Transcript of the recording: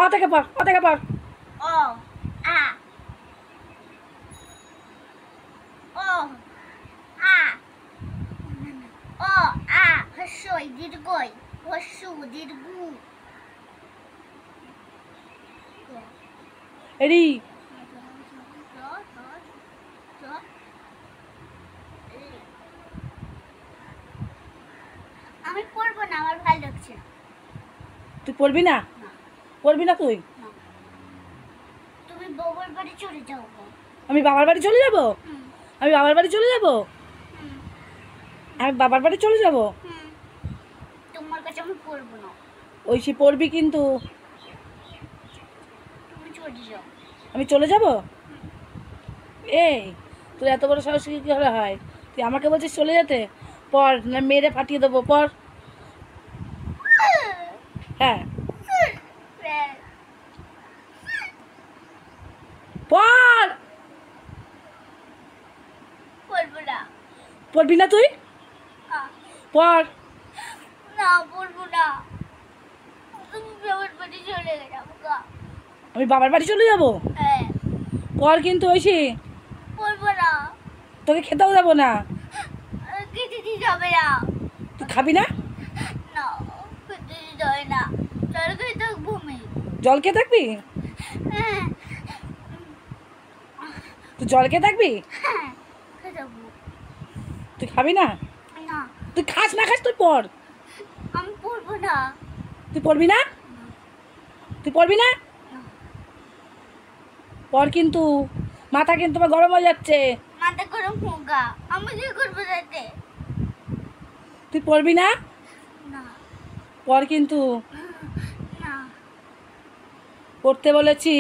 অ থেকে পড়, অ থেকে পড়। অ আ ও আ ও আ হস্যই দীর্ঘই হস্যু দীর্ঘ রি। আমি পড়বো না, আমার ভালো লাগছে না। তুই পড়বি না? না, পড়বি না তুই? না। তুমি বাবার বাড়ি চলে যাও। আমি বাবার বাড়ি চলে যাব? হুম, আমি বাবার বাড়ি চলে যাব? হুম, আমি বাবার বাড়ি চলে যাব? হুম। তোমার কাছে আমি পড়বো না, ঐশী পড়বি কিন্তু। তুমি চলে যাও। আমি চলে যাব? এই তোর এত বড় সাহস কি করে হয়? তুই আমাকে বলছিস চলে যেতে? পড়, না মেরে ফাটিয়ে দেবো, পড়। হ্যাঁ পড়। পড়বো না। পড়বি না তুই? পড়। না, পড়বো না। তুমি বাবার বাড়ি চলে যাবো গা। আমি বাবার বাড়ি চলে যাব? হ্যাঁ, পড় কিন্তু ঐশী। পড়বো না। তোকে খেতেও দেবো না। খেতে দিতে হবে না। তুই খাবি না? না, খেতে দিতে হয় না। চল খেয়ে থাকবো আমি। জল খেয়ে থাকবি? হ্যাঁ, তুই জল খেয়ে থাকবি? হ্যাঁ, খেয়ে থাকবো। তুই খাবি না? না, তুই খাস না খাস তুই পড়। আমি পড়বো না। তুই পড়বি না? তুই পড়বি না? পড় কিন্তু। মাথা কিন্তু আমার গরম হয়ে যাচ্ছে। মাথা গরম হোগা, আমি কি করবো তাতে? তুই পড়বি না? না, পড় কিন্তু। না। পড়তে বলেছি।